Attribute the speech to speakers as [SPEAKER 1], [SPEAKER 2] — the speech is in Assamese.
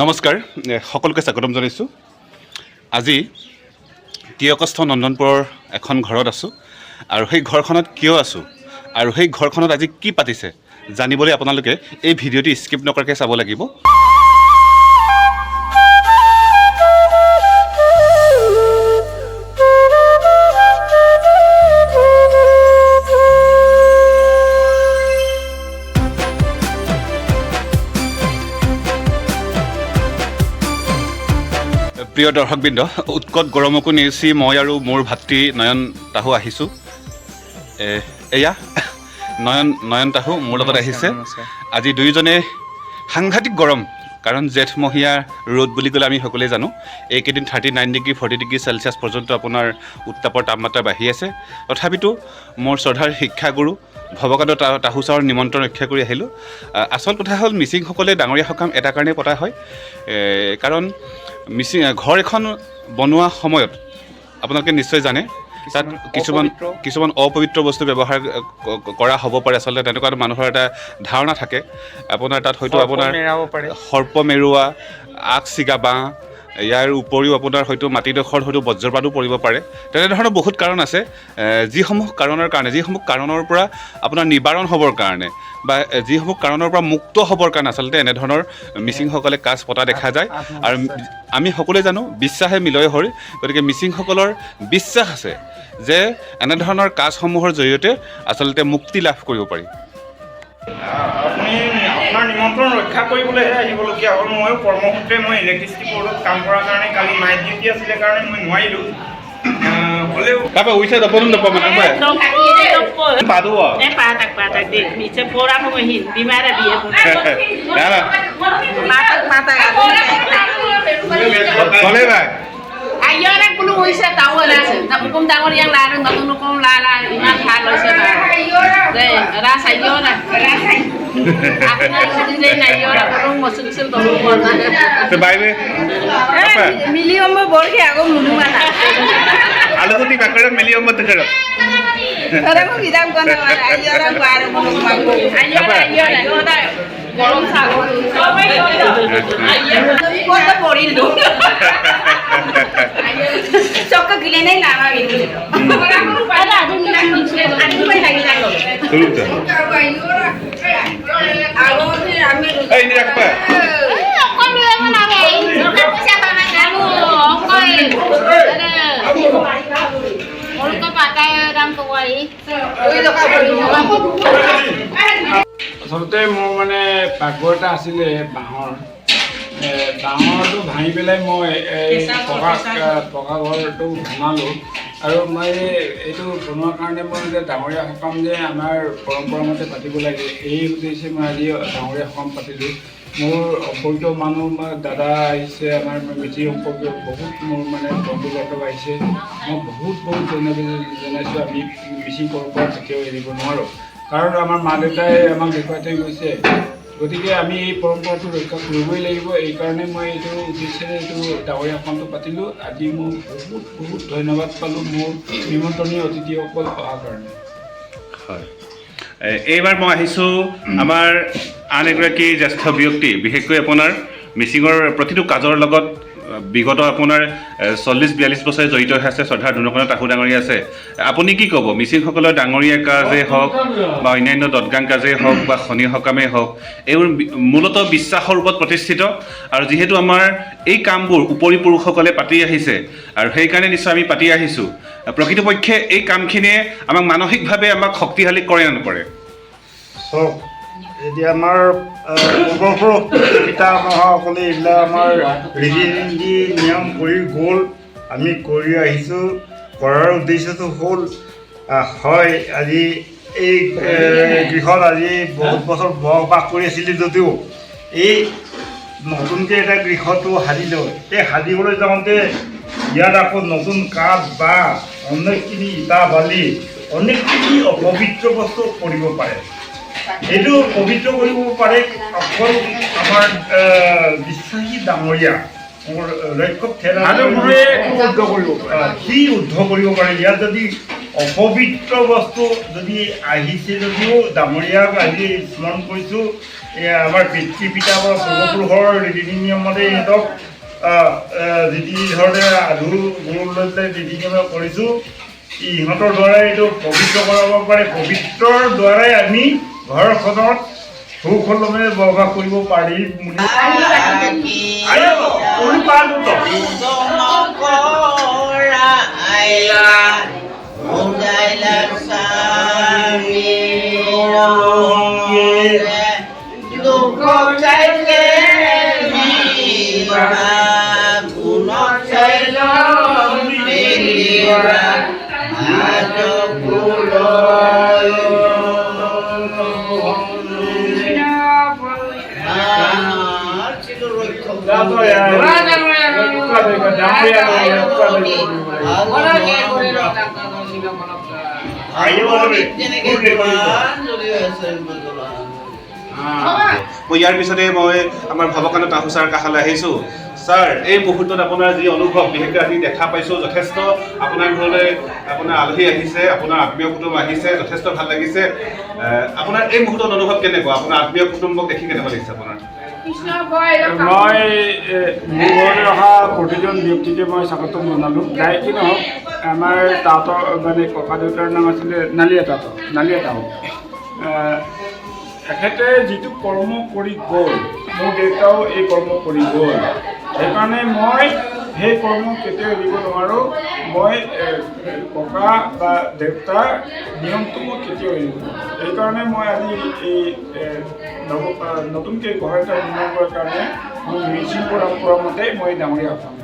[SPEAKER 1] নমস্কাৰ, সকলোকে স্বাগতম জনাইছোঁ। আজি 3 আগষ্ট নন্দনপুৰৰ এখন ঘৰত আছোঁ আৰু সেই ঘৰখনত কিয় আছোঁ আৰু সেই ঘৰখনত আজি কি পাতিছে জানিবলৈ আপোনালোকে এই ভিডিঅ'টি স্কিপ নকৰাকৈ চাব লাগিব। প্ৰিয় দৰ্শকবৃন্দ, উৎকট গৰমকো নেওচি মই আৰু মোৰ ভাতৃ নয়ন তাহু আহিছোঁ। এয়া নয়ন তাহু মোৰ লগত আহিছে। আজি দুয়োজনে সাংঘাতিক গৰম, কাৰণ জেঠমহীয়া ৰ'দ বুলি ক'লে আমি সকলোৱে জানো। এইকেইদিন 39 ডিগ্ৰী 40 ডিগ্ৰী চেলচিয়াছ পৰ্যন্ত আপোনাৰ উত্তাপৰ তাপমাত্ৰা বাঢ়ি আছে। তথাপিতো মোৰ শ্ৰদ্ধাৰ শিক্ষাগুৰু ভৱকান্ত তাহু ছাৰৰ নিমন্ত্ৰণ ৰক্ষা কৰি আহিলোঁ। আচল কথা হ'ল, মিচিংসকলে ডাঙৰীয়া সকাম এটা কাৰণেই পতা হয়, কাৰণ মিচিং ঘৰ এখন বনোৱা সময়ত আপোনালোকে নিশ্চয় জানে তাত কিছুমান অপবিত্ৰ বস্তু ব্যৱহাৰ কৰা হ'ব পাৰে। আচলতে তেনেকুৱা মানুহৰ এটা ধাৰণা থাকে। আপোনাৰ তাত হয়তো আপোনাৰ সৰ্প মেৰুৱা, আগ ছিগা বাঁহ, ইয়াৰ উপৰিও আপোনাৰ হয়তো মাটিডোখৰত হয়তো বজ্ৰপাতো পৰিব পাৰে। তেনেধৰণৰ বহুত কাৰণ আছে, যিসমূহ কাৰণৰ পৰা আপোনাৰ নিবাৰণ হ'বৰ কাৰণে বা যিসমূহ কাৰণৰ পৰা মুক্ত হ'বৰ কাৰণে আচলতে এনেধৰণৰ মিচিংসকলে কাজ পতা দেখা যায়। আৰু আমি সকলোৱে জানো, বিশ্বাসে মিলয় হৰি। গতিকে মিচিংসকলৰ বিশ্বাস আছে যে এনেধৰণৰ কাজসমূহৰ জৰিয়তে আচলতে মুক্তি লাভ কৰিব পাৰি।
[SPEAKER 2] আপুনি আপোনাৰ নিমন্ত্ৰণ ৰক্ষা কৰিবলৈহে আহিবলগীয়া হ'ল। ময়ো কৰ্মসূত্ৰে মই ইলেক্ট্ৰিচিটি বৰ্ডত কাম কৰাৰ কাৰণে কালি নাইট ডিউটি আছিলে কাৰণে মই নোৱাৰিলোঁ। হ'লেও
[SPEAKER 1] Apa uisa da ponun da paman apa? Padu wa.
[SPEAKER 3] Patak deh. Bisa pora mo hin. Di mana dia?
[SPEAKER 1] Nala.
[SPEAKER 3] Mata.
[SPEAKER 1] Boleh ba?
[SPEAKER 3] Ayo nak perlu uisa tahu lah. Tak hukum tahu yang larang, tak hukum lala. Iman kalau siapa? Deh, rasa ayo nak. Aku nak sendiri nak ayo nak perlu masuk tahu mana.
[SPEAKER 1] Sebab ni. Apa?
[SPEAKER 3] Milion mo boleh aku mulu mana.
[SPEAKER 1] Alu tu tiba kerja milion betul kerja.
[SPEAKER 3] Orang mo bidang kau nak ayo nak baru mulu mampu. Ayo nak. Golong sago. Tapi kau tak boleh tu. Cokak gila ni lama gitu. Ada tu lagi.
[SPEAKER 1] Betul tak?
[SPEAKER 3] Aku ni ambil.
[SPEAKER 1] Ini apa?
[SPEAKER 3] Kau ni mana ni? Kamu siapa nak kamu? Orang kau pakai orang tua ini. Itu kau boleh.
[SPEAKER 2] আচলতে মোৰ মানে পাকঘৰ এটা আছিলে বাঁহৰটো ভাঙি পেলাই মই এই পকা ঘৰটো বনালোঁ। আৰু মই এইটো বনোৱাৰ কাৰণে মই যে ডাঙৰীয়া সকাম যে আমাৰ পৰম্পৰামতে পাতিব লাগে, এই উদ্দেশ্যে মই আজি ডাঙৰীয়া সকাম পাতিলোঁ। মোৰ অপৰিচিত মানুহ দাদা আহিছে, আমাৰ মিচিং সম্পৰ্কীয় বহুত মোৰ মানে বন্ধু বান্ধৱ আহিছে। মই বহুত ধন্যবাদ জনাইছোঁ। আমি মিচিং পৰম্পৰা কেতিয়াও এৰিব নোৱাৰোঁ, কাৰণ আমাৰ মা দেউতাই আমাক দেখুৱাই থৈ গৈছে। গতিকে আমি এই পৰম্পৰাটো ৰক্ষা কৰিবই লাগিব। এইকাৰণে মই এইটো উদ্দেশ্যেৰে এইটো ডাঙৰীয়া সকামটো পাতিলোঁ। আজি মই বহুত ধন্যবাদ পালোঁ মোৰ নিমন্ত্ৰণীয় অতিথিসকল অহাৰ কাৰণে।
[SPEAKER 1] হয়, এইবাৰ মই আহিছোঁ আমাৰ আন এগৰাকী জ্যেষ্ঠ ব্যক্তি, বিশেষকৈ আপোনাৰ মিচিঙৰ প্ৰতিটো কাজৰ লগত বিগত আপোনাৰ 40-42 বছৰে জড়িত হৈ আছে শ্ৰদ্ধাৰ ধুনকনা তাহু ডাঙৰীয়া আছে। আপুনি কি ক'ব? মিচিংসকলৰ ডাঙৰীয়া কাজেই হওক বা অন্যান্য দদগাং কাজেই হওক বা শনি সকামেই হওক, এইবোৰ মূলতঃ বিশ্বাসৰ ওপৰত প্ৰতিষ্ঠিত। আৰু যিহেতু আমাৰ এই কামবোৰ উপৰি পুৰুষসকলে পাতি আহিছে আৰু সেইকাৰণে নিশ্চয় আমি পাতি আহিছোঁ, প্ৰকৃতপক্ষে এই কামখিনিয়ে আমাক মানসিকভাৱে আমাক শক্তিশালী কৰে নে নকৰে?
[SPEAKER 4] চাওক, এতিয়া আমাৰ পূৰ্বপুৰুষ পিতামহসকলে এইবিলাক আমাৰ ৰীতি নীতি নিয়ম কৰি গ'ল, আমি কৰি আহিছোঁ। কৰাৰ উদ্দেশ্যটো হ'ল, হয় আজি এই গৃহত আজি বহুত বছৰ বসবাস কৰি আছিলোঁ যদিও এই নতুনকৈ এটা গৃহটো সাজিলোঁ। এই সাজিবলৈ যাওঁতে ইয়াত আকৌ নতুন কাঠ বা অনেকখিনি ইটা বালি অনেকখিনি অপবিত্ৰ বস্তু কৰিব পাৰে। এইটো পবিত্ৰ কৰিব পাৰে অকল আমাৰ বিশ্বাসী ডাঙৰীয়া মোৰ লক্ষ্য সি উদ্ধ কৰিব পাৰে। ইয়াত যদি অপবিত্ৰ বস্তু যদি আহিছে যদিও ডাঙৰীয়াক আজি স্মৰণ কৰিছোঁ। আমাৰ পিতৃ পিতা বা পূৰ্বপুৰুষৰ ৰীতি নিয়মতে ইহঁতক যি ধৰণে আধু গুৰু লৈ পেলাই ৰীতি নিয়ম কৰিছোঁ, ইহঁতৰ দ্বাৰাই এইটো পবিত্ৰ কৰাব পাৰে। পবিত্ৰৰ দ্বাৰাই আমি ঘৰখনত সুখলমে বসবাস কৰিব পাৰিম বুলি
[SPEAKER 1] মই ইয়াৰ পিছতে মই আমাৰ ভৱকান্ত তাহু ছাৰ কাষলৈ আহিছোঁ। ছাৰ, এই মুহূৰ্তত আপোনাৰ যি অনুভৱ, বিশেষকৈ আজি দেখা পাইছোঁ যথেষ্ট আপোনাৰ ঘৰলৈ আপোনাৰ আলহী আহিছে, আপোনাৰ আত্মীয় কুটুম আহিছে, যথেষ্ট ভাল লাগিছে। আপোনাৰ এই মুহূৰ্তত অনুভৱ কেনেকুৱা? আপোনাৰ আত্মীয় কুটুম্বক দেখি কেনেকুৱা লাগিছে আপোনাৰ?
[SPEAKER 2] মই মোৰ ঘৰলৈ অহা প্ৰতিজন ব্যক্তিকে মই স্বাগতম জনালোঁ। যাই কি নহওক, আমাৰ তাঁতৰ মানে ককা দেউতাৰ নাম আছিলে নালিয়া তাঁত। এখেতে যিটো কৰ্ম কৰি গ'ল, মোৰ দেউতাও এই কৰ্ম কৰি গ'ল। সেইকাৰণে মই সেই কৰ্ম কেতিয়াও এৰিব নোৱাৰোঁ। মই ককা বা দেউতাৰ নিয়মটো মই কেতিয়াও এৰিব নোৱাৰোঁ। সেইকাৰণে মই আজি এই নতুনকৈ ঘৰ এটা নিৰ্মাণ কৰাৰ কাৰণে মোৰ মিচিং পৰম্পৰা মতে মই ডাঙৰীয়া হ'ম।